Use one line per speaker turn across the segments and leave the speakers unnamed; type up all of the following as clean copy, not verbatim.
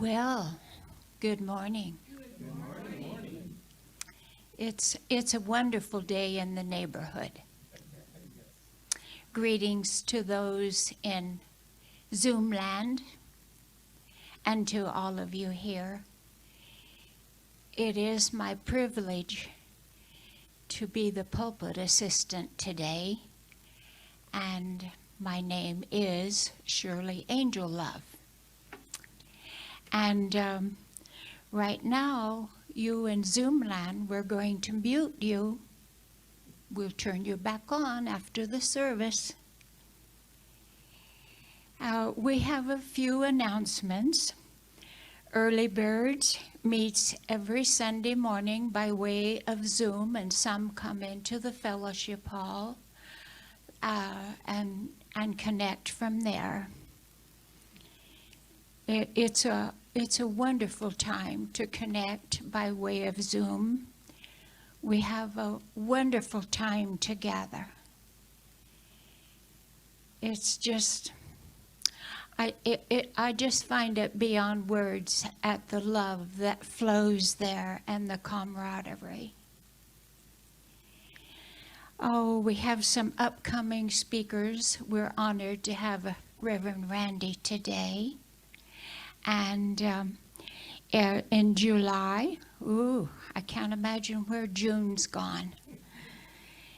Well, good morning.
Good morning.
It's a wonderful day in the neighborhood. Greetings to those in Zoom land and to all of you here. It is my privilege to be the pulpit assistant today, and my name is Shirley Angel Love. And right now, you in Zoom land, we're going to mute you. We'll turn you back on after the service. We have a few announcements. Early Birds meets every Sunday morning by way of Zoom, and some come into the fellowship hall and connect from there. It's a wonderful time to connect by way of Zoom. We have a wonderful time together. It's just, I just find it beyond words at the love that flows there and the camaraderie. Oh, we have some upcoming speakers. We're honored to have Reverend Randy today. And in July, I can't imagine where June's gone.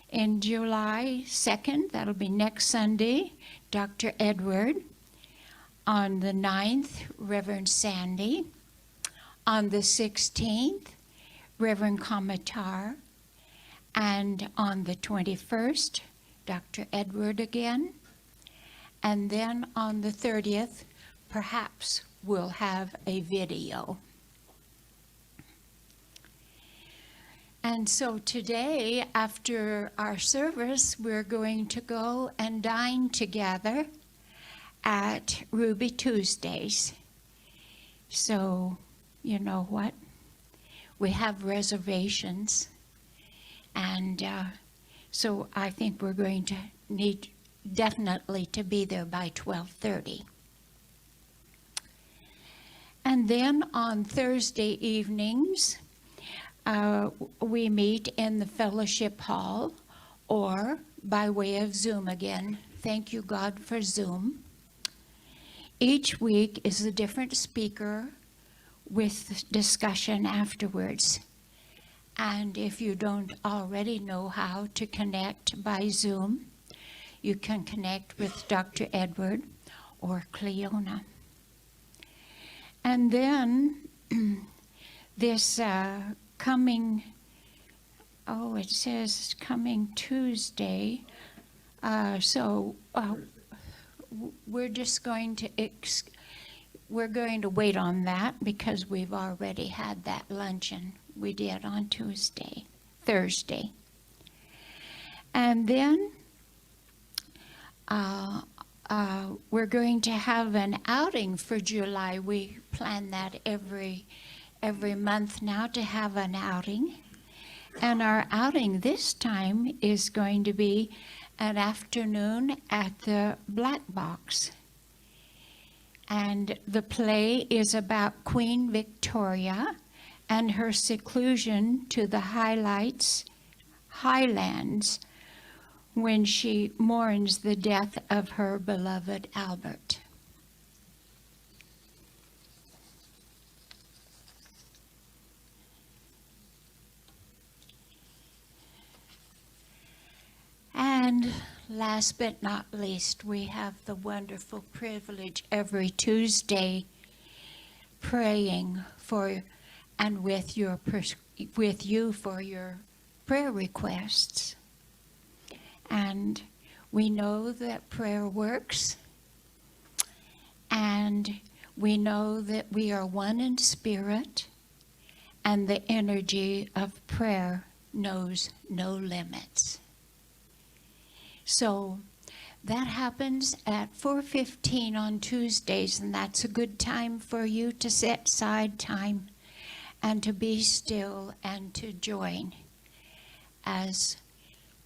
In July 2nd, that'll be next Sunday, Dr. Edward. On the 9th, Reverend Sandy. On the 16th, Reverend Comatar. And on the 21st, Dr. Edward again. And then on the 30th, perhaps we'll have a video. And so today, after our service, we're going to go and dine together at Ruby Tuesdays. So, you know what? We have reservations. And so I think we're going to need definitely to be there by 12:30. And then on Thursday evenings, we meet in the fellowship hall or by way of Zoom again. Thank you, God, for Zoom. Each week is a different speaker with discussion afterwards. And if you don't already know how to connect by Zoom, you can connect with Dr. Edward or Cleona. And then this coming Tuesday, we're just going to we're going to wait on that because we've already had that luncheon we did on Thursday. And then we're going to have an outing for July. We plan that every month now to have an outing. And our outing this time is going to be an afternoon at the Black Box. And the play is about Queen Victoria and her seclusion to the Highlands when she mourns the death of her beloved Albert. And last but not least, we have the wonderful privilege every Tuesday praying for and with you for your prayer requests. And we know that prayer works, and we know that we are one in spirit, and the energy of prayer knows no limits. So that happens at 4:15 on Tuesdays, and that's a good time for you to set aside time and to be still and to join as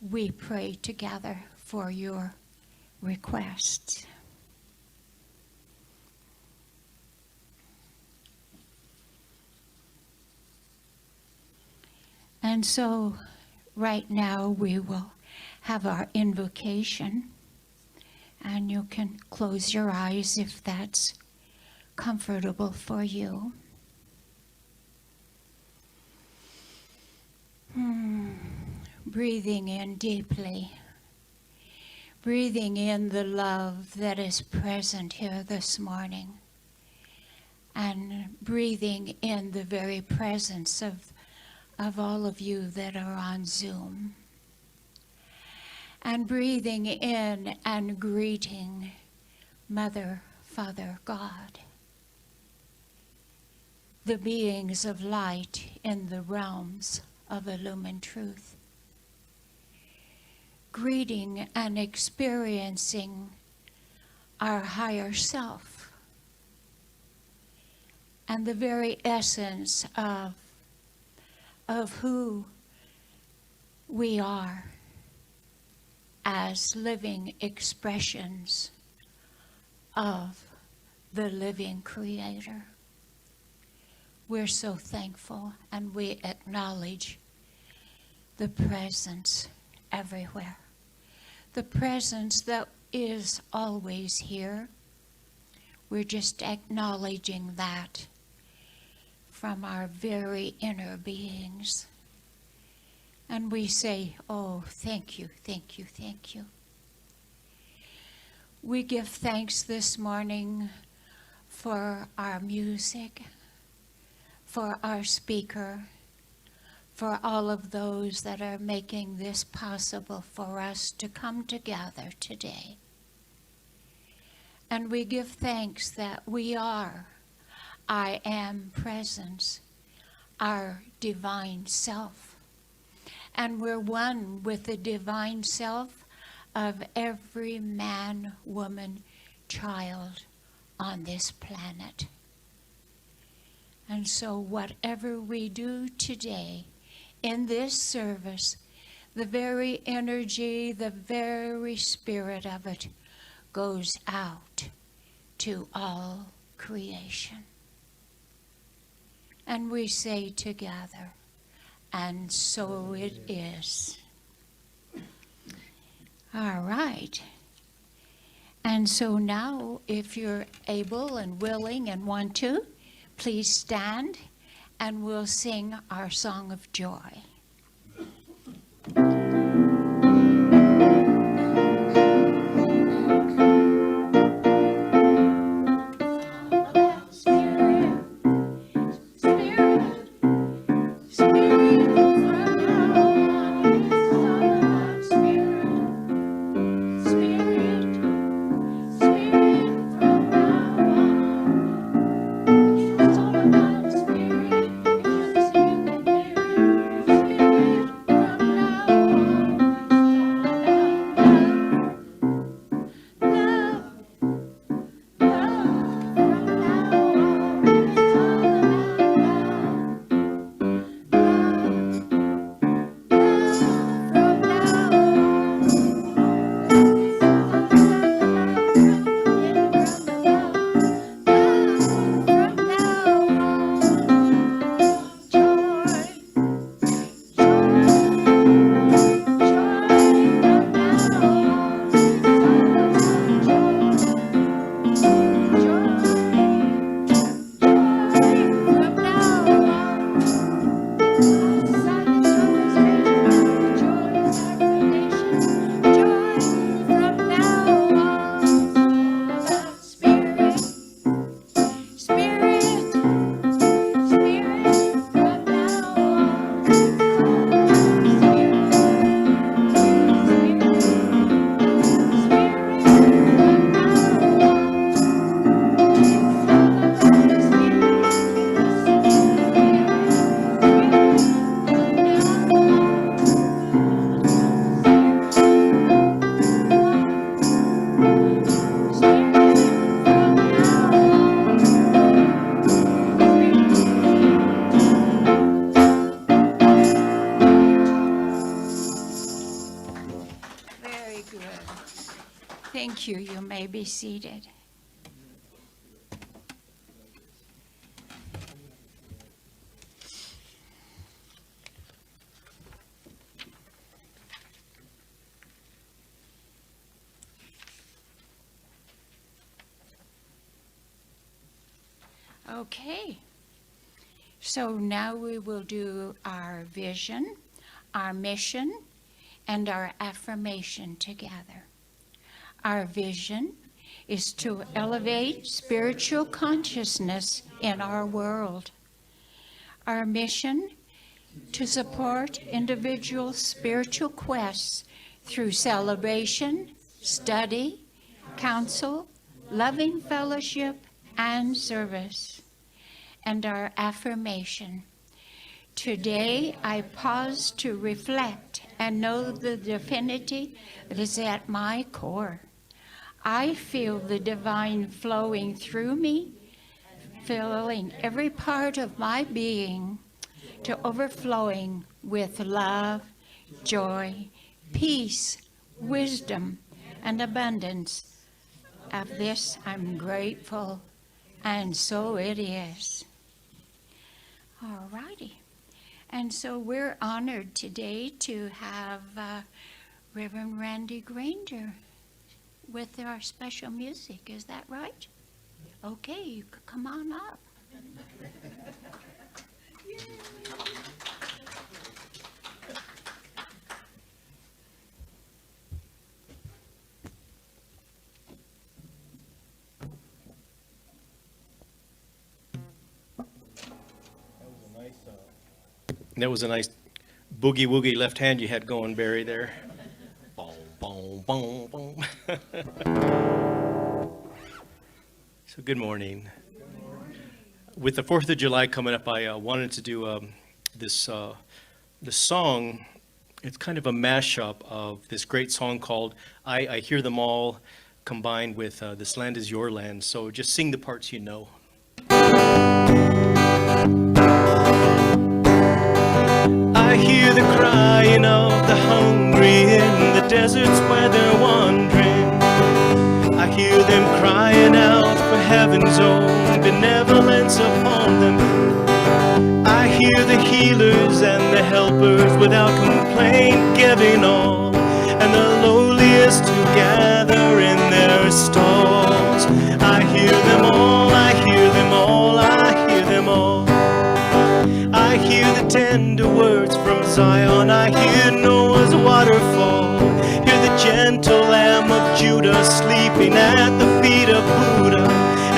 we pray together for your requests. And so right now we will have our invocation, and you can close your eyes if that's comfortable for you. Breathing in deeply. Breathing in the love that is present here this morning. And breathing in the very presence of all of you that are on Zoom. And breathing in and greeting Mother, Father, God. The beings of light in the realms of illumined truth. Greeting and experiencing our higher self and the very essence of who we are as living expressions of the living Creator. We're so thankful, and we acknowledge the presence everywhere. The presence that is always here. We're just acknowledging that from our very inner beings. And we say, oh, thank you, thank you, thank you. We give thanks this morning for our music, for our speaker, for all of those that are making this possible for us to come together today. And we give thanks that we are I Am Presence, our divine self. And we're one with the divine self of every man, woman, child on this planet. And so whatever we do today in this service, the very energy, the very spirit of it goes out to all creation. And we say together, and so it is. All right. And so now, if you're able and willing and want to, please stand and we'll sing our song of joy. Thank you. You may be seated. Okay. So now we will do our vision, our mission, and our affirmation together. Our vision is to elevate spiritual consciousness in our world. Our mission, to support individual spiritual quests through celebration, study, counsel, loving fellowship, and service. And our affirmation. Today I pause to reflect and know the divinity that is at my core. I feel the divine flowing through me, filling every part of my being to overflowing with love, joy, peace, wisdom, and abundance. Of this I'm grateful, and so it is. All righty. And so we're honored today to have Reverend Randy Granger with our special music. Is that right? Okay, you could come on up.
That was a nice boogie woogie left hand you had going, Barry, there. Boom, boom, boom, boom. So good morning. With the 4th of July coming up, I wanted to do this song. It's kind of a mashup of this great song called I Hear Them All, combined with This Land Is Your Land. So just sing the parts you know. I hear the crying of the hungry in the deserts where they're wandering. I hear them crying out for heaven's own benevolence upon them. I hear the healers and the helpers without complaint giving all, and the lowliest who gather in their stalls. I hear them all, I hear them all, I hear them all. I hear the tender words from Zion. I hear Noah's waterfall. Hear the gentle Lamb of Judah sleeping at the feet of Buddha,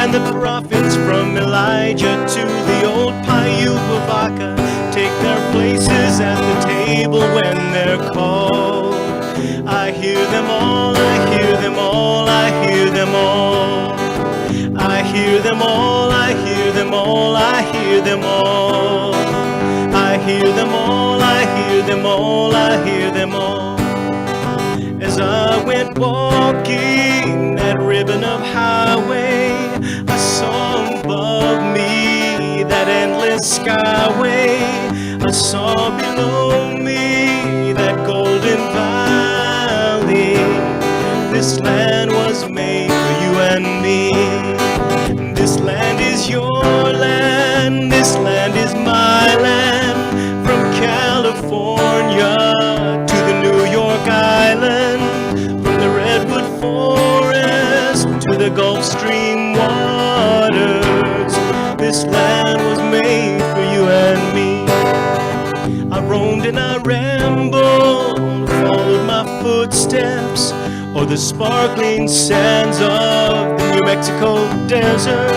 and the prophets from Elijah to the old Paiute Vavaka take their places at the table when they're called. I hear them all, I hear them all, I hear them all. I hear them all, I hear them all, I hear them all. I hear them all, I hear them all, I hear them all. As I went walking that ribbon of highway, I saw above me that endless skyway. I saw below me that golden valley. This land was made for you and me. This land is your land, this land is my land. From California to the New York Island, from the Redwood Forest to the Gulf Stream waters, this land was made for you and me. I roamed and I rambled, followed my footsteps, or the sparkling sands of the New Mexico desert,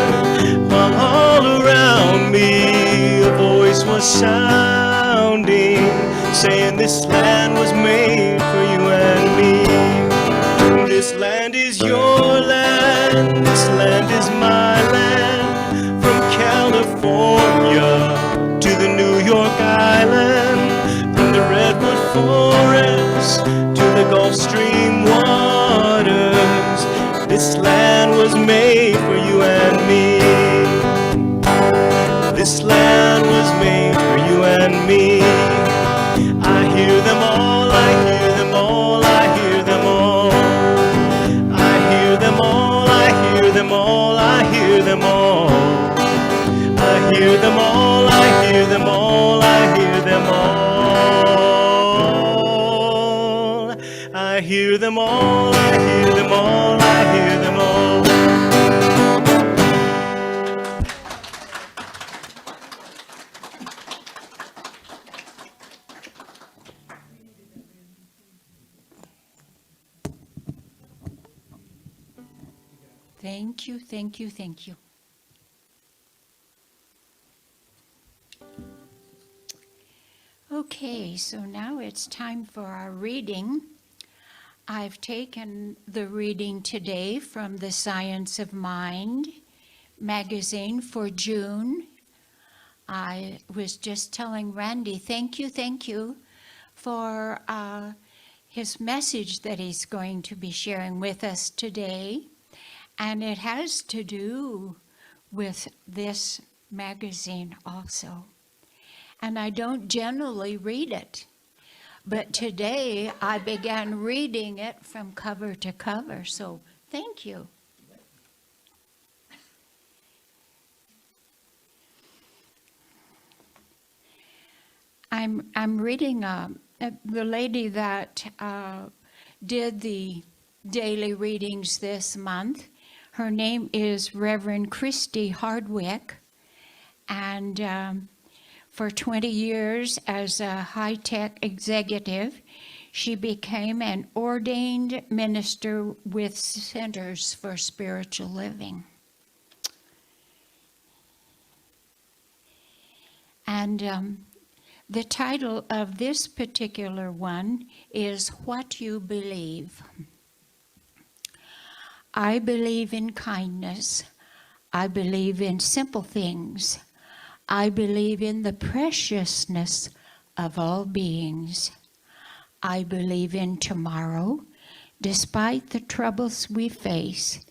while all around me a voice was sounding, saying this land was made for you and me. This land is your land, this land is my land. From California to the New York Island, from the Redwood Forest to the Gulf Stream waters, this land was made for you and me. This land was made for you and me. I hear them all, I hear them all, I hear them all. I hear them all, I hear them all, I hear them all. I hear them all, I hear them all, I hear them all. I hear them all, I hear them all, I hear them all.
Thank you, thank you, thank you. Okay, so now it's time for our reading. I've taken the reading today from the Science of Mind magazine for June. I was just telling Randy, thank you for his message that he's going to be sharing with us today. And it has to do with this magazine also. And I don't generally read it, but today I began reading it from cover to cover, so thank you. I'm reading the lady that did the daily readings this month. Her name is Reverend Christy Hardwick, and for 20 years as a high-tech executive, she became an ordained minister with Centers for Spiritual Living. And the title of this particular one is What You Believe. I believe in kindness. I believe in simple things. I believe in the preciousness of all beings. I believe in tomorrow, despite the troubles we face,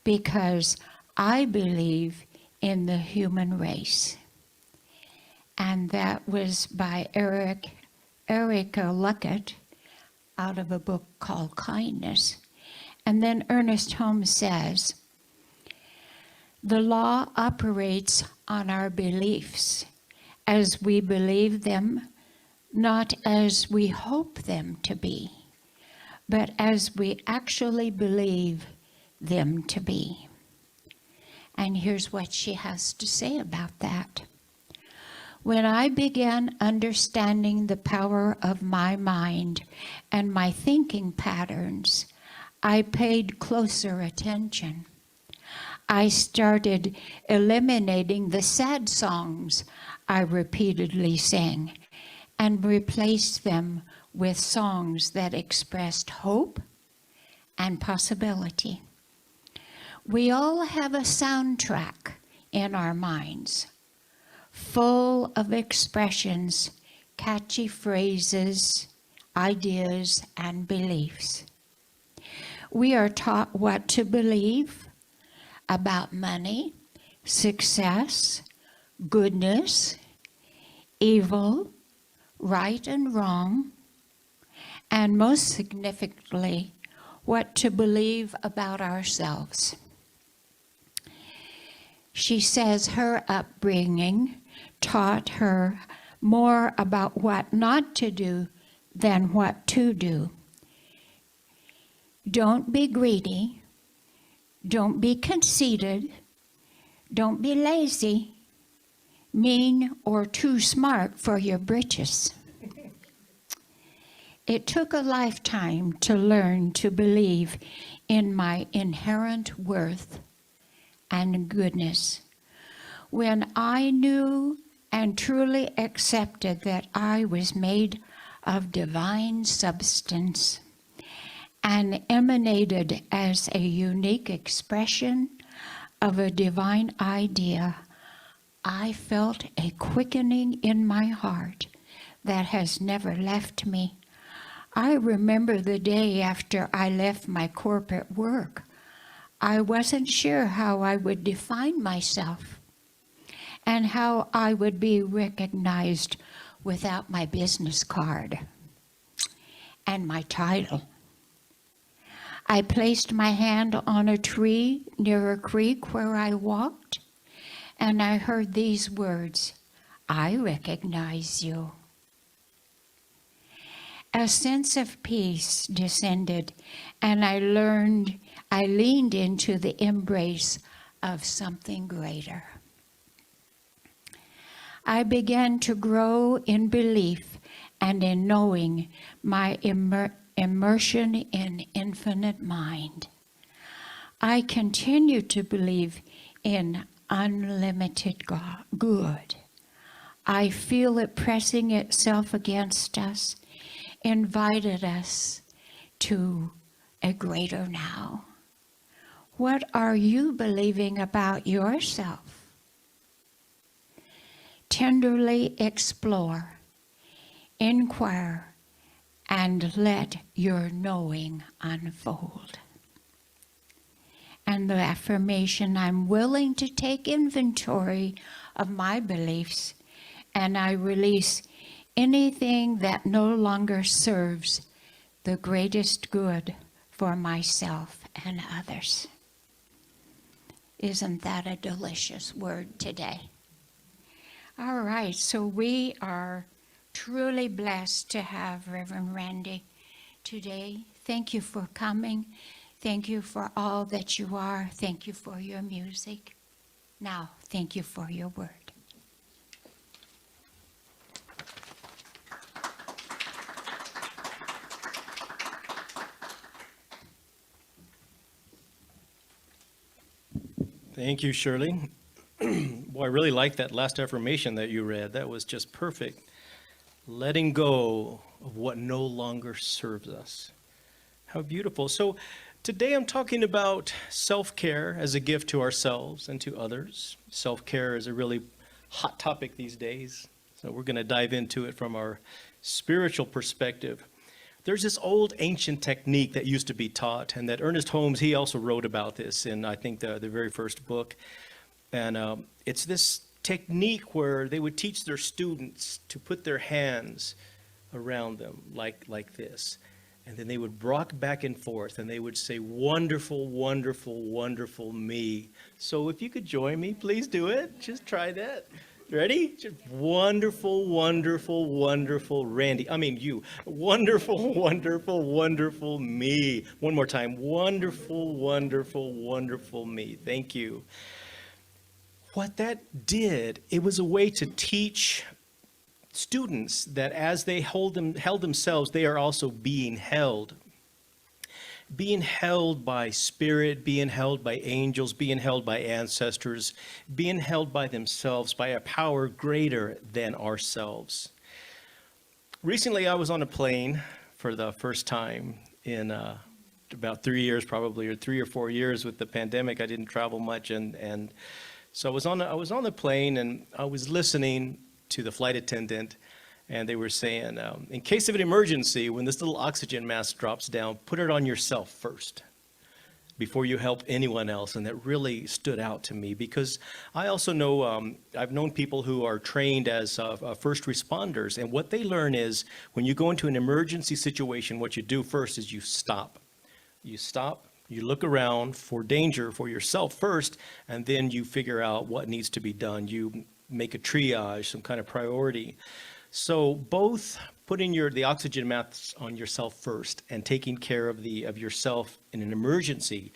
because I believe in the human race. And that was by Erica Luckett out of a book called Kindness. And then Ernest Holmes says, the law operates on our beliefs as we believe them, not as we hope them to be, but as we actually believe them to be. And here's what she has to say about that. When I began understanding the power of my mind and my thinking patterns, I paid closer attention. I started eliminating the sad songs I repeatedly sang and replaced them with songs that expressed hope and possibility. We all have a soundtrack in our minds, full of expressions, catchy phrases, ideas, and beliefs. We are taught what to believe about money, success, goodness, evil, right and wrong, and most significantly, what to believe about ourselves. She says her upbringing taught her more about what not to do than what to do. Don't be greedy. Don't be conceited. Don't be lazy, mean, or too smart for your britches. It took a lifetime to learn to believe in my inherent worth and goodness. When I knew and truly accepted that I was made of divine substance and emanated as a unique expression of a divine idea, I felt a quickening in my heart that has never left me. I remember the day after I left my corporate work. I wasn't sure how I would define myself and how I would be recognized without my business card and my title. I placed my hand on a tree near a creek where I walked, and I heard these words, "I recognize you." A sense of peace descended, and I leaned into the embrace of something greater. I began to grow in belief and in knowing my immersion in infinite mind. I continue to believe in unlimited good. I feel it pressing itself against us, invited us to a greater now. What are you believing about yourself? Tenderly explore, inquire, and let your knowing unfold. And the affirmation, I'm willing to take inventory of my beliefs, and I release anything that no longer serves the greatest good for myself and others. Isn't that a delicious word today? All right, so we are truly blessed to have Reverend Randy today. Thank you for coming. Thank you for all that you are. Thank you for your music. Now, thank you for your word.
Thank you, Shirley. Boy, I really like that last affirmation that you read. That was just perfect. Letting go of what no longer serves us. How beautiful. So today I'm talking about self-care as a gift to ourselves and to others. Self-care is a really hot topic these days. So we're going to dive into it from our spiritual perspective. There's this old ancient technique that used to be taught, and that Ernest Holmes, he also wrote about this in, I think, the very first book. And it's this technique where they would teach their students to put their hands around them like this. And then they would rock back and forth, and they would say, wonderful, wonderful, wonderful me. So if you could join me, please do it. Just try that. Ready? Just wonderful, wonderful, wonderful Randy. I mean you. Wonderful, wonderful, wonderful me. One more time. Wonderful, wonderful, wonderful me. Thank you. What that did, it was a way to teach students that as they held themselves, they are also being held. Being held by spirit, being held by angels, being held by ancestors, being held by themselves, by a power greater than ourselves. Recently, I was on a plane for the first time in about 3 years, probably, or 3 or 4 years with the pandemic. I didn't travel much, and so I was on the plane, and I was listening to the flight attendant. And they were saying, in case of an emergency, when this little oxygen mask drops down, put it on yourself first before you help anyone else. And that really stood out to me because I also know, I've known people who are trained as first responders. And what they learn is when you go into an emergency situation, what you do first is you stop. You stop, you look around for danger for yourself first, and then you figure out what needs to be done. You make a triage, some kind of priority. So both putting the oxygen masks on yourself first and taking care of yourself in an emergency,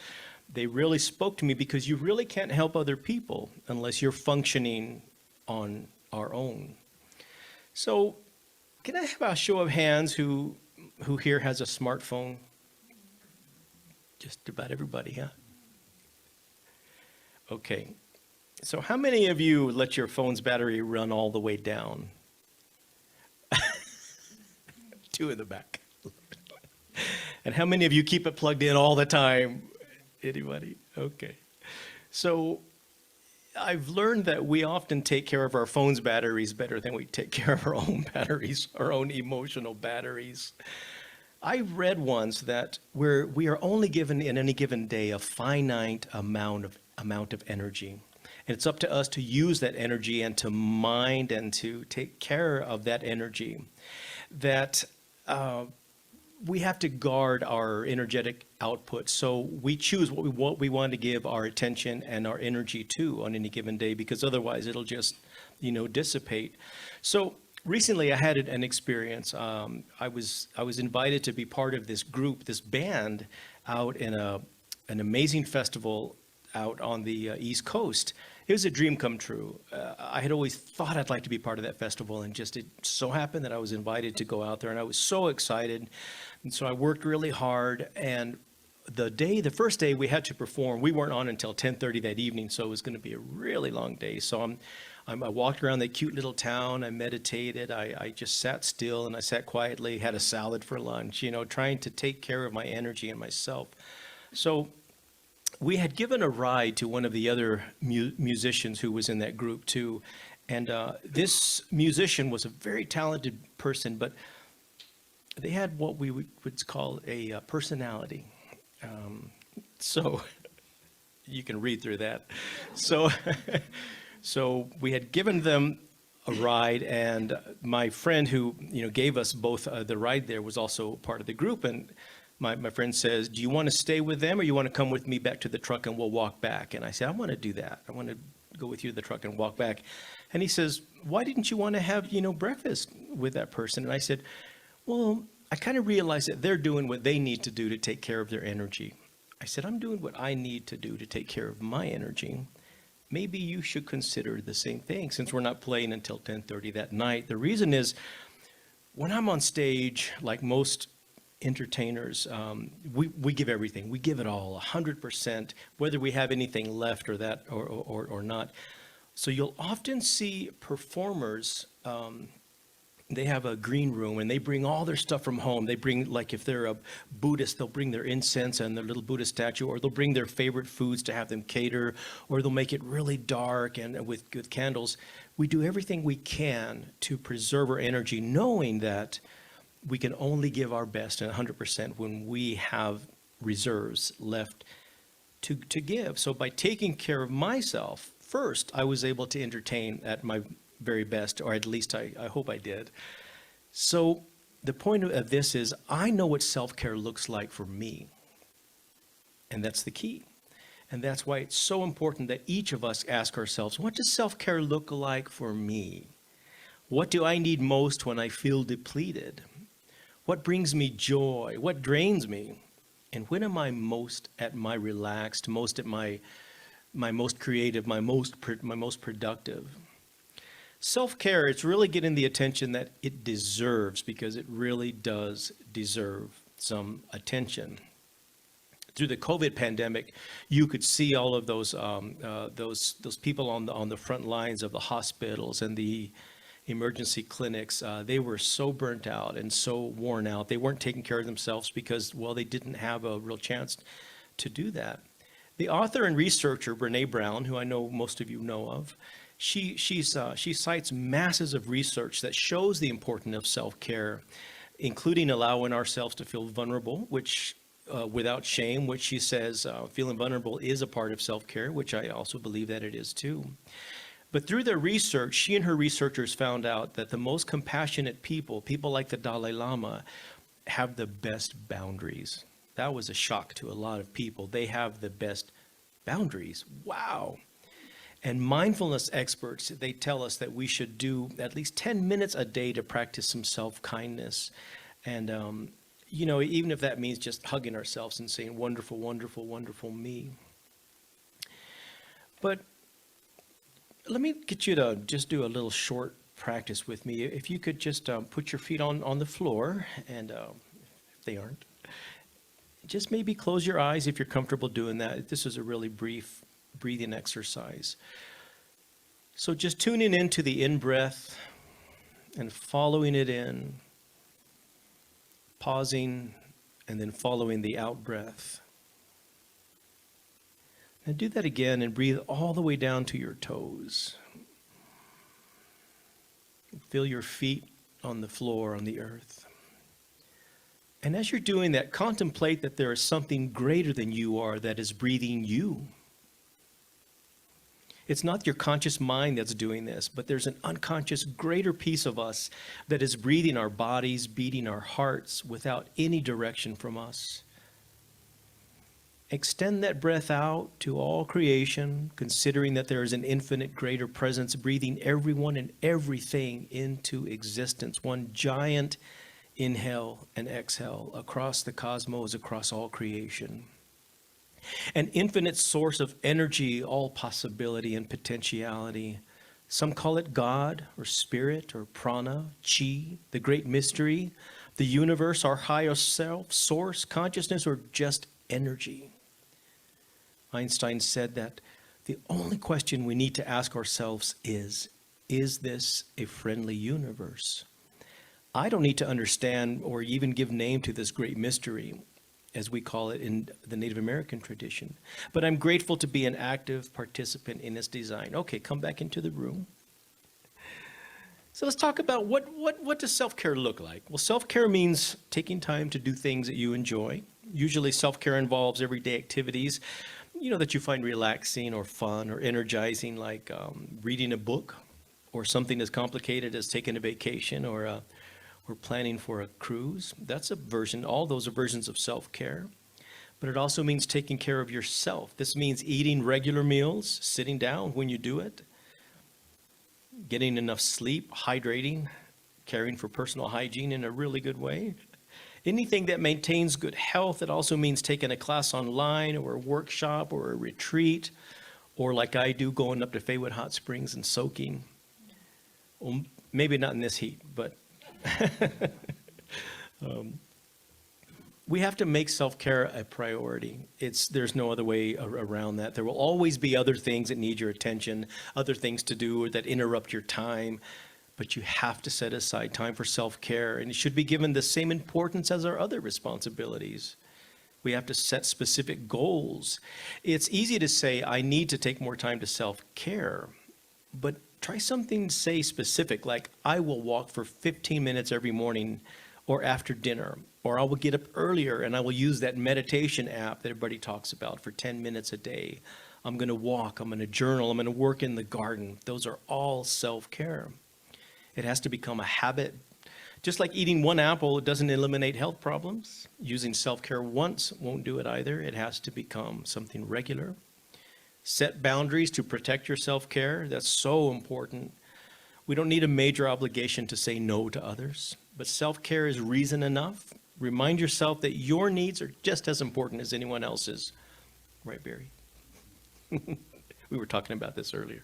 they really spoke to me because you really can't help other people unless you're functioning on our own. So can I have a show of hands who here has a smartphone? Just about everybody, huh? Okay. So how many of you let your phone's battery run all the way down? Two in the back. And how many of you keep it plugged in all the time? Anybody? Okay. So I've learned that we often take care of our phone's batteries better than we take care of our own batteries, our own emotional batteries. I read once that we are only given in any given day a finite amount of energy. And it's up to us to use that energy and to mind and to take care of that energy. That we have to guard our energetic output. So we choose what we want to give our attention and our energy to on any given day, because otherwise it'll just, dissipate. So recently I had an experience. I was invited to be part of this group, this band out in an amazing festival out on the East Coast. It was a dream come true. I had always thought I'd like to be part of that festival, and just it so happened that I was invited to go out there, and I was so excited. And so I worked really hard, and the first day we had to perform, we weren't on until 10:30 that evening, so it was going to be a really long day. So I walked around that cute little town. I meditated. I just sat still and I sat quietly, had a salad for lunch, trying to take care of my energy and myself. So we had given a ride to one of the other musicians who was in that group too. And this musician was a very talented person, but they had what we would call a personality. So you can read through that. So we had given them a ride, and my friend who gave us both the ride there was also part of the group. And my friend says, "Do you want to stay with them, or you want to come with me back to the truck and we'll walk back?" And I said, "I want to do that. I want to go with you to the truck and walk back." And he says, "Why didn't you want to have breakfast with that person?" And I said, "Well, I kind of realized that they're doing what they need to do to take care of their energy." I said, "I'm doing what I need to do to take care of my energy. Maybe you should consider the same thing, since we're not playing until 10:30 that night." The reason is, when I'm on stage, like most entertainers, we give everything. We give it all, 100%, whether we have anything left or that or not. So you'll often see performers, they have a green room and they bring all their stuff from home. They bring, like if they're a Buddhist, they'll bring their incense and their little Buddhist statue, or they'll bring their favorite foods to have them cater, or they'll make it really dark and with candles. We do everything we can to preserve our energy, knowing that we can only give our best and 100% when we have reserves left to give. So by taking care of myself first, I was able to entertain at my very best, or at least I hope I did. So the point of this is, I know what self-care looks like for me. And that's the key. And that's why it's so important that each of us ask ourselves, what does self-care look like for me? What do I need most when I feel depleted? What brings me joy? What drains me? And when am I most at my relaxed, most at my most creative, my most productive? Self-care, it's really getting the attention that it deserves, because it really does deserve some attention. Through the COVID pandemic, you could see all of those people on the front lines of the hospitals and the emergency clinics. They were so burnt out and so worn out. They weren't taking care of themselves because, well, they didn't have a real chance to do that. The author and researcher Brene Brown, who I know most of you know of, she cites masses of research that shows the importance of self-care, including allowing ourselves to feel vulnerable, which without shame, which she says feeling vulnerable is a part of self-care, which I also believe that it is too. But through their research, she and her researchers found out that the most compassionate people like the Dalai Lama, have the best boundaries. That was a shock to a lot of people. They have the best boundaries. Wow. And mindfulness experts, they tell us that we should do at least 10 minutes a day to practice some self-kindness. And, even if that means just hugging ourselves and saying, "Wonderful, wonderful, wonderful me." But let me get you to just do a little short practice with me. If you could just put your feet on the floor, and if they aren't, just maybe close your eyes if you're comfortable doing that. This is a really brief breathing exercise. So just tuning into the in-breath and following it in, pausing, and then following the out-breath. Now do that again and breathe all the way down to your toes. Feel your feet on the floor, on the earth. And as you're doing that, contemplate that there is something greater than you are that is breathing you. It's not your conscious mind that's doing this, but there's an unconscious greater piece of us that is breathing our bodies, beating our hearts without any direction from us. Extend that breath out to all creation, considering that there is an infinite greater presence breathing everyone and everything into existence. One giant inhale and exhale across the cosmos, across all creation. An infinite source of energy, all possibility and potentiality. Some call it God or spirit or prana, chi, the great mystery, the universe, our higher self, source, consciousness, or just energy. Einstein said that the only question we need to ask ourselves is this a friendly universe? I don't need to understand or even give name to this great mystery, as we call it in the Native American tradition. But I'm grateful to be an active participant in its design. Okay, come back into the room. So let's talk about what does self-care look like? Well, self-care means taking time to do things that you enjoy. Usually self-care involves everyday activities, that you find relaxing or fun or energizing, like reading a book, or something as complicated as taking a vacation or planning for a cruise. That's a version, all those are versions of self-care. But it also means taking care of yourself. This means eating regular meals, sitting down when you do it, getting enough sleep, hydrating, caring for personal hygiene in a really good way. Anything that maintains good health. It also means taking a class online or a workshop or a retreat, or like I do, going up to Faywood Hot Springs and soaking. Well, maybe not in this heat, but we have to make self-care a priority. There's no other way around that. There will always be other things that need your attention, other things to do or that interrupt your time, but you have to set aside time for self-care, and it should be given the same importance as our other responsibilities. We have to set specific goals. It's easy to say, I need to take more time to self-care, but try something, say, specific, like I will walk for 15 minutes every morning or after dinner, or I will get up earlier and I will use that meditation app that everybody talks about for 10 minutes a day. I'm going to walk, I'm going to journal, I'm going to work in the garden. Those are all self-care. It has to become a habit. Just like eating one apple, it doesn't eliminate health problems. Using self-care once won't do it either. It has to become something regular. Set boundaries to protect your self-care. That's so important. We don't need a major obligation to say no to others, but self-care is reason enough. Remind yourself that your needs are just as important as anyone else's. Right, Barry? We were talking about this earlier.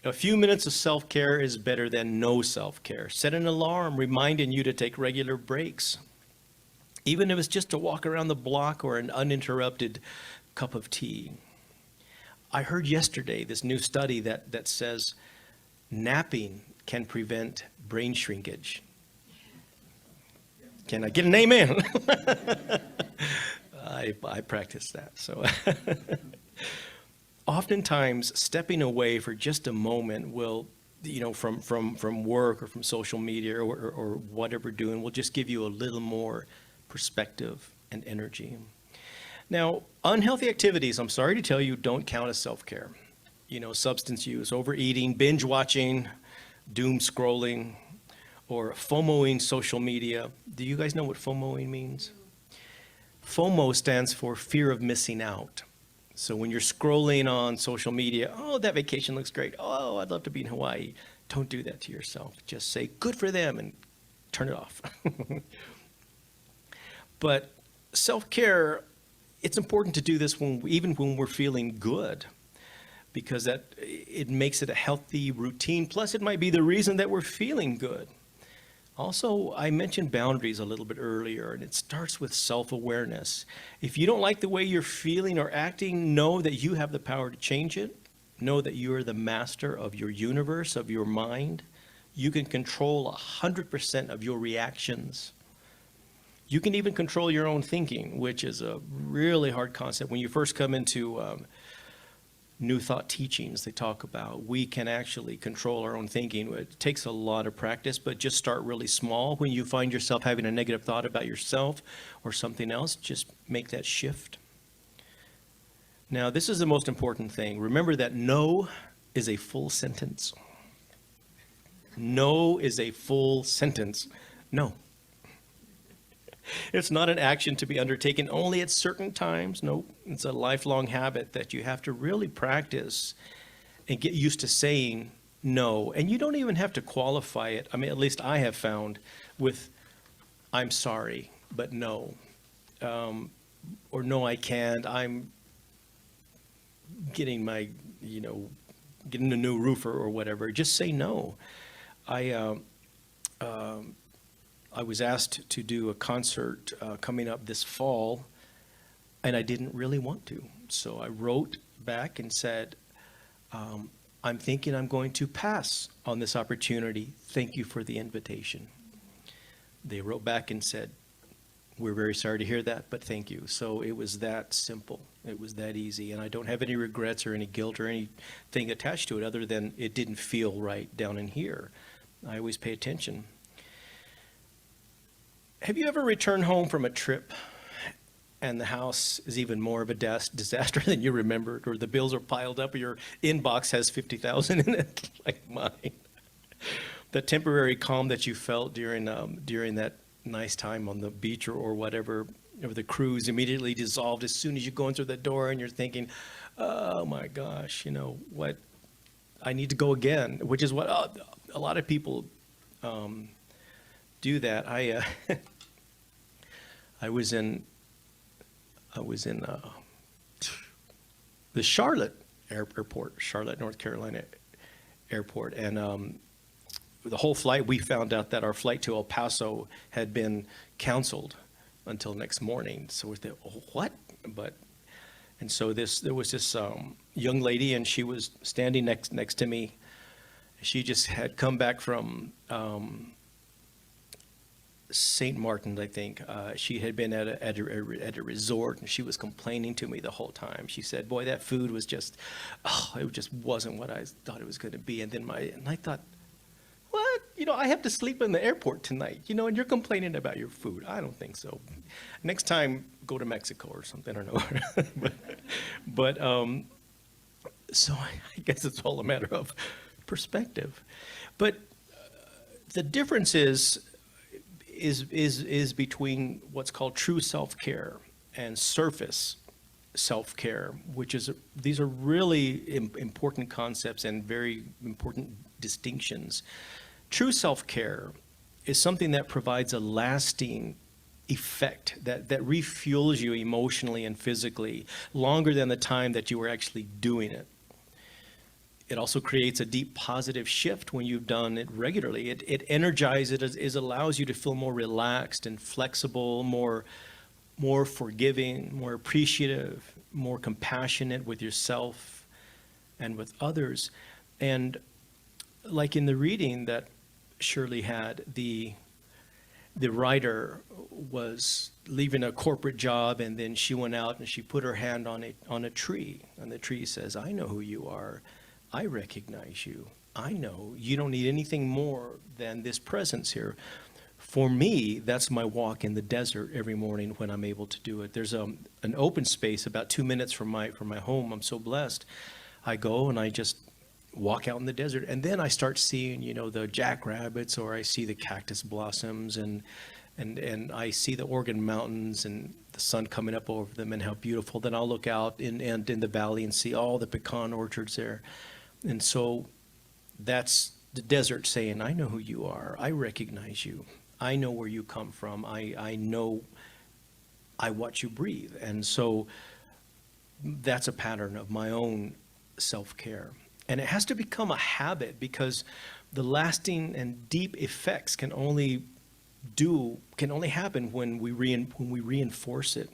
A few minutes of self-care is better than no self-care. Set an alarm reminding you to take regular breaks, even if it's just to walk around the block or an uninterrupted cup of tea. I heard yesterday this new study that says napping can prevent brain shrinkage. Can I get an amen? I practice that. So oftentimes stepping away for just a moment will, from work or from social media or whatever doing, will just give you a little more perspective and energy. Now, unhealthy activities, I'm sorry to tell you, don't count as self-care. Substance use, overeating, binge watching, doom scrolling, or FOMOing social media. Do you guys know what FOMOing means? FOMO stands for fear of missing out. So when you're scrolling on social media, oh, that vacation looks great. Oh, I'd love to be in Hawaii. Don't do that to yourself. Just say, good for them, and turn it off. But self-care, it's important to do this even when we're feeling good, because it makes it a healthy routine. Plus, it might be the reason that we're feeling good. Also, I mentioned boundaries a little bit earlier, and it starts with self-awareness. If you don't like the way you're feeling or acting, know that you have the power to change it. Know that you are the master of your universe, of your mind. You can control 100% of your reactions. You can even control your own thinking, which is a really hard concept. When you first come into New Thought teachings, they talk about we can actually control our own thinking. It takes a lot of practice, but just start really small. When you find yourself having a negative thought about yourself or something else, just make that shift. Now, this is the most important thing. Remember that no is a full sentence. No is a full sentence. No. It's not an action to be undertaken only at certain times. Nope. It's a lifelong habit that you have to really practice and get used to saying no. And you don't even have to qualify it. I mean, at least I have found with I'm sorry, but no. Or no, I can't. I'm getting getting a new roof or whatever. Just say no. I was asked to do a concert coming up this fall and I didn't really want to. So I wrote back and said, I'm thinking I'm going to pass on this opportunity. Thank you for the invitation. They wrote back and said, we're very sorry to hear that, but thank you. So it was that simple. It was that easy. And I don't have any regrets or any guilt or anything attached to it other than it didn't feel right down in here. I always pay attention. Have you ever returned home from a trip and the house is even more of a disaster than you remembered, or the bills are piled up, or your inbox has 50,000 in it, like mine? The temporary calm that you felt during that nice time on the beach or whatever, or the cruise, immediately dissolved as soon as you go in through the door, and you're thinking, oh my gosh, what, I need to go again, which is what a lot of people do that. I was in the Charlotte airport, Charlotte, North Carolina airport, and the whole flight, we found out that our flight to El Paso had been canceled until next morning. So we thought, oh, what? And so there was this young lady, and she was standing next to me. She just had come back from St. Martin, I think. She had been at a resort, and she was complaining to me the whole time. She said, boy, that food was just, it just wasn't what I thought it was going to be. And I thought, what? I have to sleep in the airport tonight, and you're complaining about your food. I don't think so. Next time, go to Mexico or something, I don't know. but so I guess it's all a matter of perspective. But the difference is between what's called true self-care and surface self-care, these are really important concepts and very important distinctions. True self-care is something that provides a lasting effect that refuels you emotionally and physically longer than the time that you were actually doing it. It also creates a deep positive shift when you've done it regularly. It energizes, it allows you to feel more relaxed and flexible, more forgiving, more appreciative, more compassionate with yourself and with others. And like in the reading that Shirley had, the writer was leaving a corporate job, and then she went out and she put her hand on a tree, and the tree says, I know who you are. I recognize you. I know you don't need anything more than this presence here. For me, that's my walk in the desert every morning when I'm able to do it. There's an open space about 2 minutes from my home. I'm so blessed. I go and I just walk out in the desert, and then I start seeing, the jackrabbits, or I see the cactus blossoms, and I see the Oregon mountains and the sun coming up over them and how beautiful. Then I'll look out in the valley and see all the pecan orchards there. And so that's the desert saying, I know who you are. I recognize you. I know where you come from. I know I watch you breathe. And so that's a pattern of my own self-care. And it has to become a habit, because the lasting and deep effects can only happen when we reinforce it.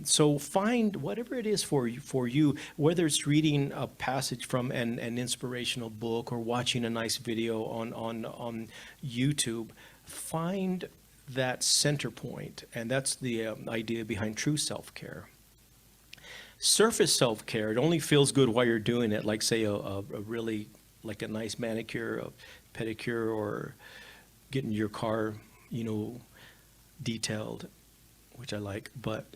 So find whatever it is for you, whether it's reading a passage from an inspirational book or watching a nice video on YouTube. Find that center point, and that's the idea behind true self-care. Surface self-care, it only feels good while you're doing it, like say a really, like a nice manicure, a pedicure, or getting your car, detailed, which I like. But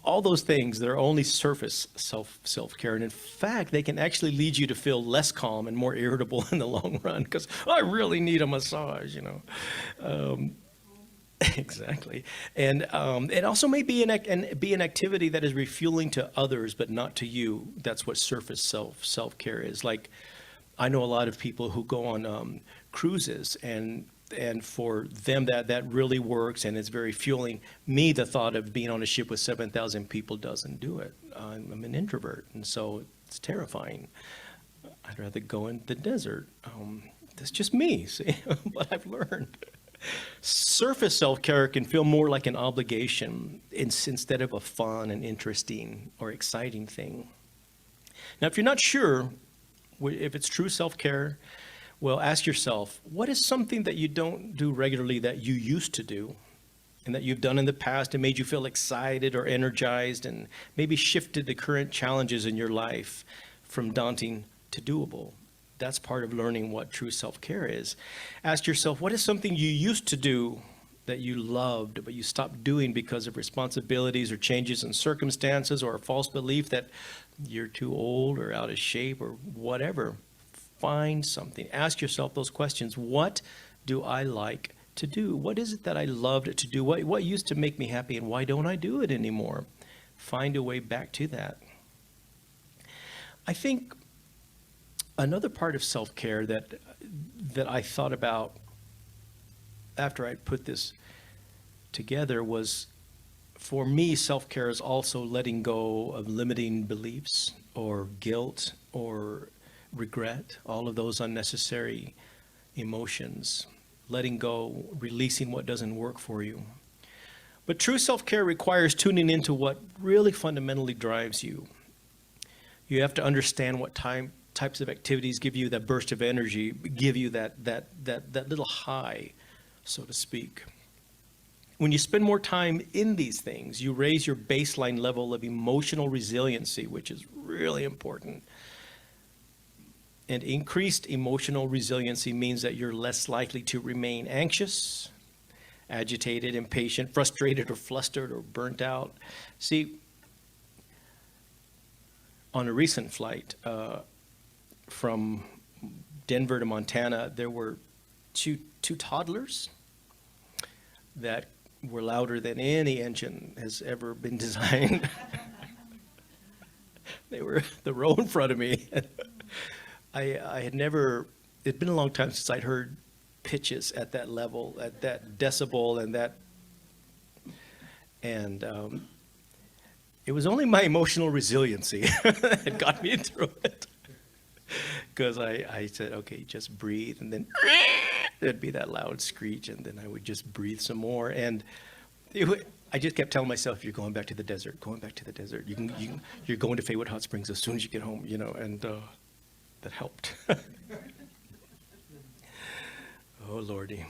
all those things, they're only surface self-care. And in fact, they can actually lead you to feel less calm and more irritable in the long run, because I really need a massage, Exactly. And it also may be an activity that is refueling to others, but not to you. That's what surface self-care is. Like, I know a lot of people who go on cruises, and for them that really works, and it's very fueling. Me, the thought of being on a ship with 7,000 people doesn't do it. I'm an introvert, and so it's terrifying. I'd rather go in the desert. That's just me, see, what I've learned. Surface self-care can feel more like an obligation instead of a fun and interesting or exciting thing. Now, if you're not sure if it's true self-care, well, ask yourself, what is something that you don't do regularly that you used to do and that you've done in the past and made you feel excited or energized and maybe shifted the current challenges in your life from daunting to doable? That's part of learning what true self-care is. Ask yourself, what is something you used to do that you loved, but you stopped doing because of responsibilities or changes in circumstances or a false belief that you're too old or out of shape or whatever? Find something. Ask yourself those questions. What do I like to do? What is it that I loved to do? What used to make me happy, and why don't I do it anymore? Find a way back to that. I think another part of self-care that I thought about after I put this together was, for me, self-care is also letting go of limiting beliefs or guilt or regret, all of those unnecessary emotions. Letting go, releasing what doesn't work for you. But true self-care requires tuning into what really fundamentally drives you. You have to understand what types of activities give you that burst of energy, give you that little high, so to speak. When you spend more time in these things, you raise your baseline level of emotional resiliency, which is really important. And increased emotional resiliency means that you're less likely to remain anxious, agitated, impatient, frustrated, or flustered, or burnt out. See, on a recent flight from Denver to Montana, there were two toddlers that were louder than any engine has ever been designed. They were the row in front of me. I had never, it'd been a long time since I'd heard pitches at that level, at that decibel and it was only my emotional resiliency that got me through it. Because I said, okay, just breathe, and then there'd be that loud screech, and then I would just breathe some more. And I just kept telling myself, you're going back to the desert, going back to the desert. You're going to Faywood Hot Springs as soon as you get home, and that helped. Oh, Lordy.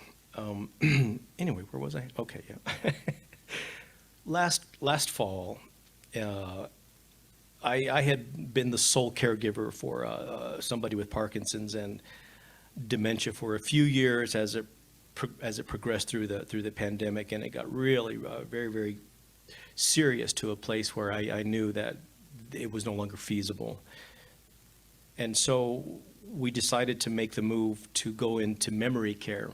Anyway, where was I? Okay, yeah. Last fall, I had been the sole caregiver for somebody with Parkinson's and dementia for a few years as it progressed through the pandemic, and it got really very, very serious to a place where I knew that it was no longer feasible. And so we decided to make the move to go into memory care.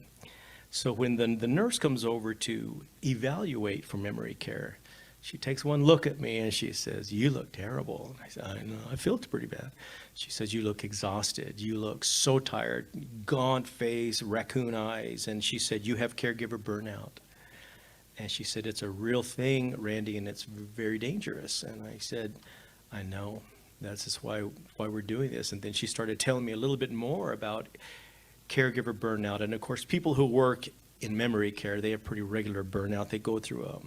So when the nurse comes over to evaluate for memory care, she takes one look at me and she says, "You look terrible." And I said, "I know, I feel pretty bad." She says, "You look exhausted. You look so tired, gaunt face, raccoon eyes." And she said, "You have caregiver burnout." And she said, "It's a real thing, Randy, and it's very dangerous." And I said, "I know. That's just why we're doing this." And then she started telling me a little bit more about caregiver burnout. And of course, people who work in memory care, they have pretty regular burnout. They go through a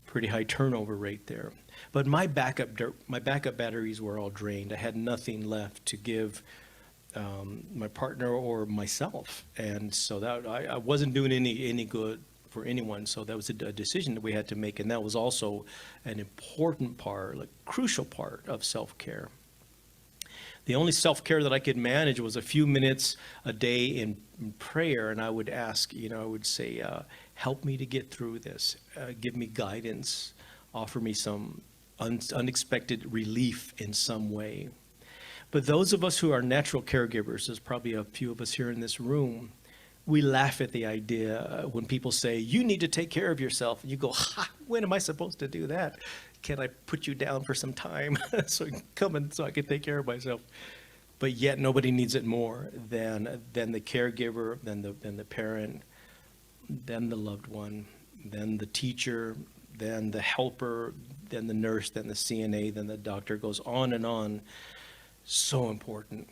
pretty high turnover rate there. But my backup batteries were all drained. I had nothing left to give my partner or myself. And so that I wasn't doing any good for anyone. So that was a decision that we had to make. And that was also an important part, like crucial part of self-care. The only self-care that I could manage was a few minutes a day in prayer. And I would ask, I would say, help me to get through this. Give me guidance. Offer me some unexpected relief in some way. But those of us who are natural caregivers, there's probably a few of us here in this room, we laugh at the idea when people say, "You need to take care of yourself." And you go, "Ha, when am I supposed to do that? Can I put you down for some time so you can come in so I can take care of myself?" But yet nobody needs it more than the caregiver, than the parent, then the loved one, then the teacher, then the helper, then the nurse, then the CNA, then the doctor. Goes on and on. So important.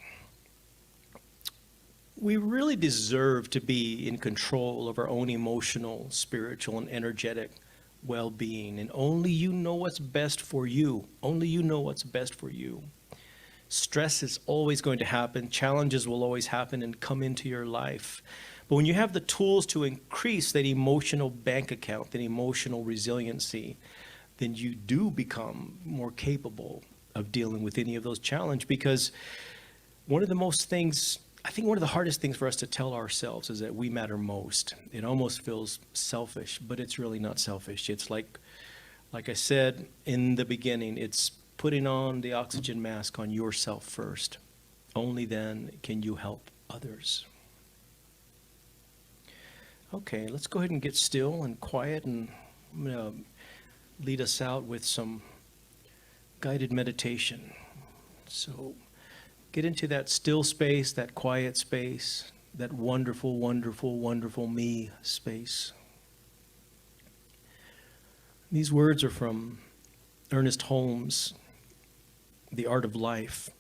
we really deserve to be in control of our own emotional, spiritual, and energetic well-being. And only you know what's best for you. Only you know what's best for you. Stress is always going to happen. Challenges will always happen and come into your life. But when you have the tools to increase that emotional bank account, that emotional resiliency, then you do become more capable of dealing with any of those challenges. Because one of the hardest things for us to tell ourselves is that we matter most. It almost feels selfish, but it's really not selfish. It's like I said in the beginning, it's putting on the oxygen mask on yourself first. Only then can you help others. Okay, let's go ahead and get still and quiet, and I'm going to lead us out with some guided meditation. So get into that still space, that quiet space, that wonderful, wonderful, wonderful me space. These words are from Ernest Holmes, The Art of Life.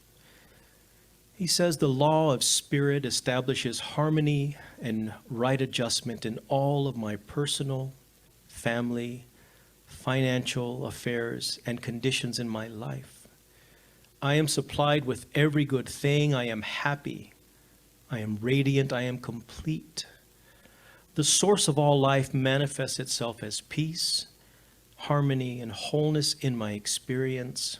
He says, the law of spirit establishes harmony and right adjustment in all of my personal, family, financial affairs, and conditions in my life. I am supplied with every good thing. I am happy. I am radiant. I am complete. The source of all life manifests itself as peace, harmony, and wholeness in my experience.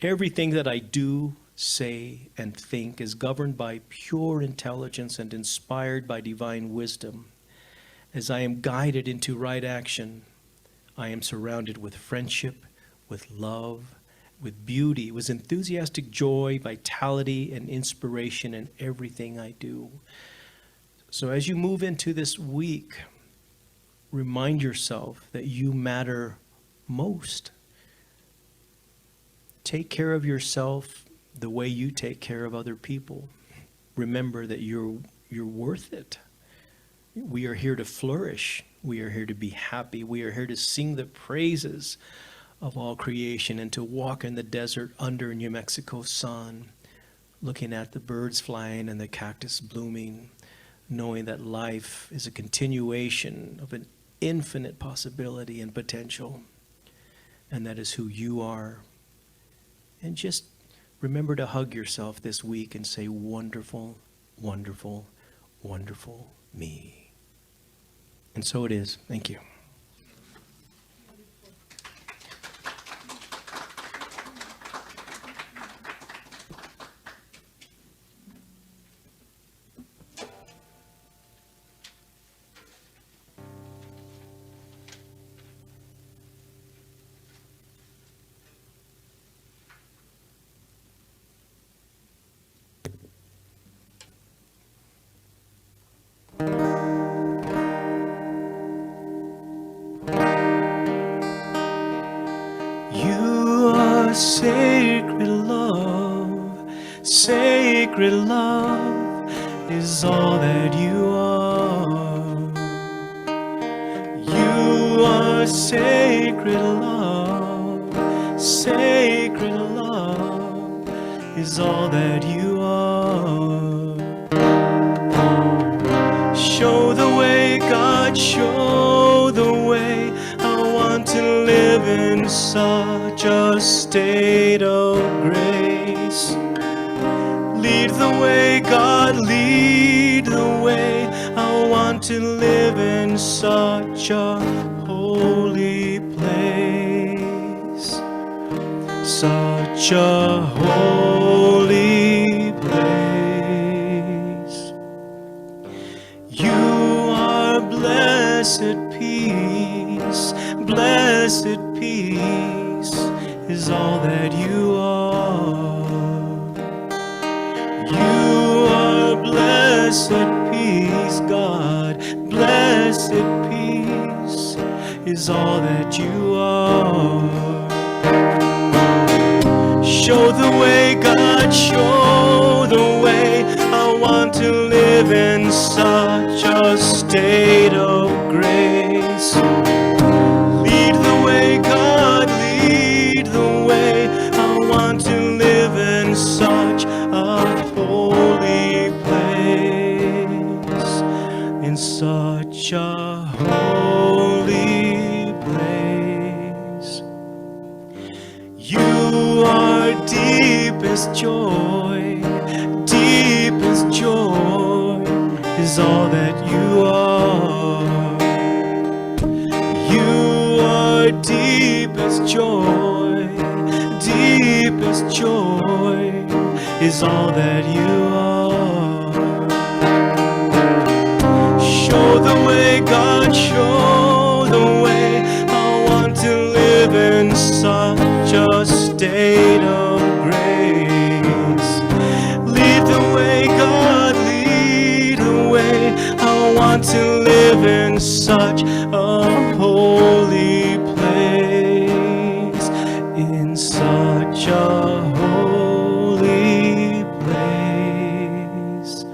Everything that I do, say, and think is governed by pure intelligence and inspired by divine wisdom. As I am guided into right action, I am surrounded with friendship, with love, with beauty, with enthusiastic joy, vitality, and inspiration in everything I do. So as you move into this week, remind yourself that you matter most. Take care of yourself the way you take care of other people. Remember that you're worth it. We are here to flourish. We are here to be happy. We are here to sing the praises of all creation and to walk in the desert under New Mexico sun, looking at the birds flying and the cactus blooming, knowing that life is a continuation of an infinite possibility and potential, and that is who you are. And just remember to hug yourself this week and say, wonderful, wonderful, wonderful me. And so it is. Thank you. Sacred love is all that you are. You are sacred love is all that you are. Show the way, God, show the way. I want to live in such a state of grace. Lead the way, God, lead the way. I want to live in such a holy place. Such a holy place. You are blessed peace, blessed peace is all that you are. You are blessed peace, God, blessed peace is all that you are. Show the way, God, show the way. I want to live in such a state of grace. Lead the way, God, lead the way. I want to live in such a holy place. deepest joy, deepest joy is all that you are. You are deepest joy, deepest joy is all that you are. Show the way, God, show the way. I want to live in such a state of grace. Lead the way, God, lead the way. I want to live in such a holy place, in such a holy place.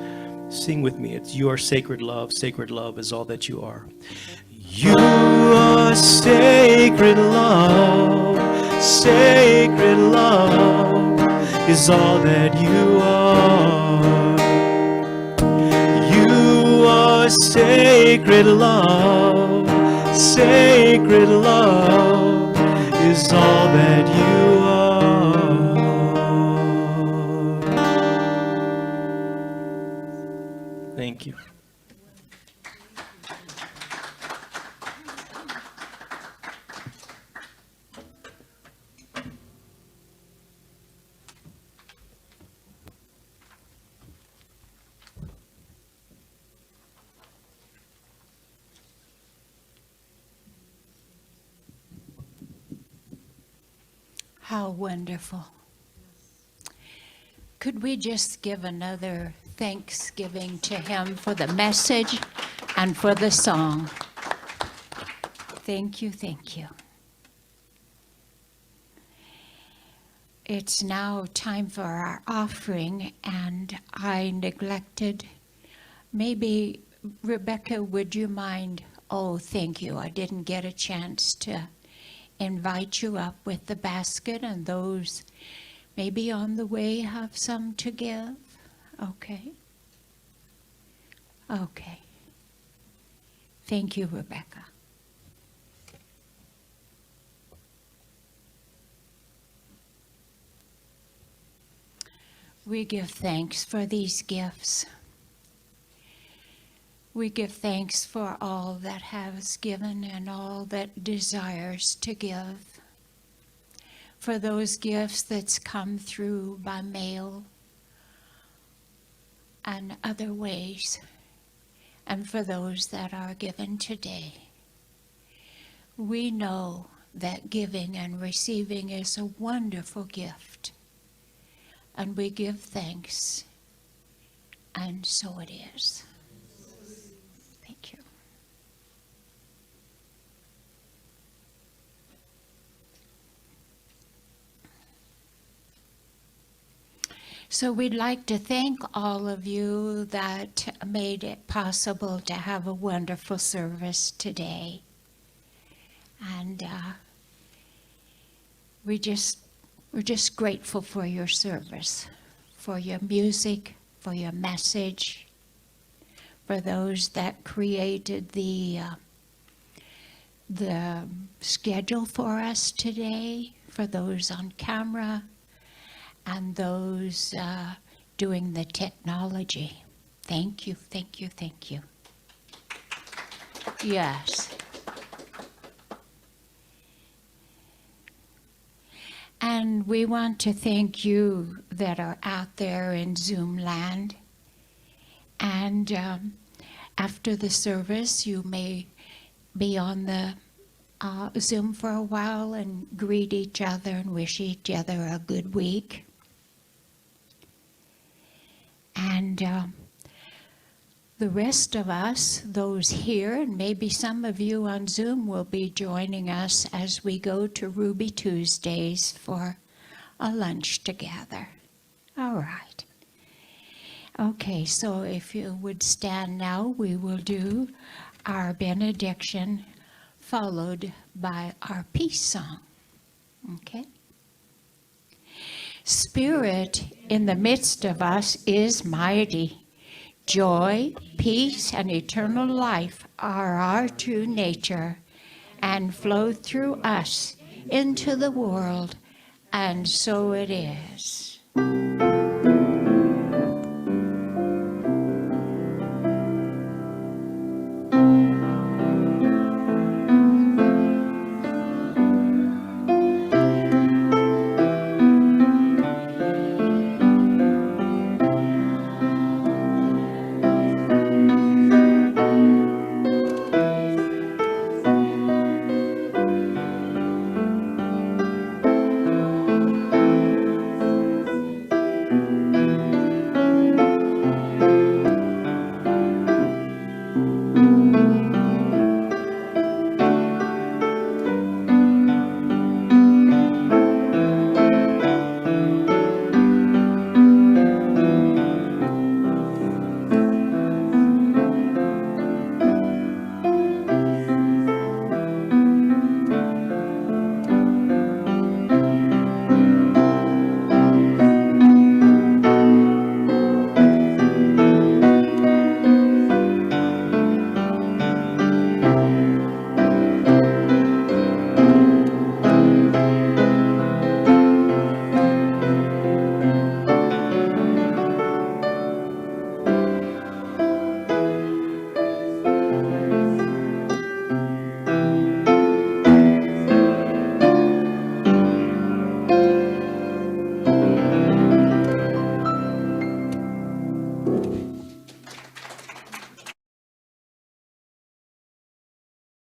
Sing with me. It's your sacred love. Sacred love is all that you are. You are sacred love. Sacred love is all that you are. You are sacred love. Sacred love is all that you are. Thank you.
How wonderful. Could we just give another thanksgiving to him for the message and for the song? Thank you, thank you. It's now time for our offering, and I neglected. Maybe, Rebecca, would you mind? Oh, thank you. I didn't get a chance to invite you up with the basket, and those maybe on the way have some to give. Okay. Okay. Thank you, Rebecca. We give thanks for these gifts. We give thanks for all that has given and all that desires to give. For those gifts that's come through by mail and other ways, and for those that are given today. We know that giving and receiving is a wonderful gift, and we give thanks, and so it is. Thank you. So we'd like to thank all of you that made it possible to have a wonderful service today. And we're just grateful for your service, for your music, for your message, for those that created the schedule for us today, for those on camera, and those doing the technology. Thank you, thank you, thank you. Yes. And we want to thank you that are out there in Zoom land. And after the service, you may be on the Zoom for a while and greet each other and wish each other a good week. And the rest of us, those here, and maybe some of you on Zoom, will be joining us as we go to Ruby Tuesdays for a lunch together. All right. Okay, so if you would stand now, we will do our benediction, followed by our peace song. Okay? Spirit in the midst of us is mighty. Joy, peace, and eternal life are our true nature and flow through us into the world, and so it is.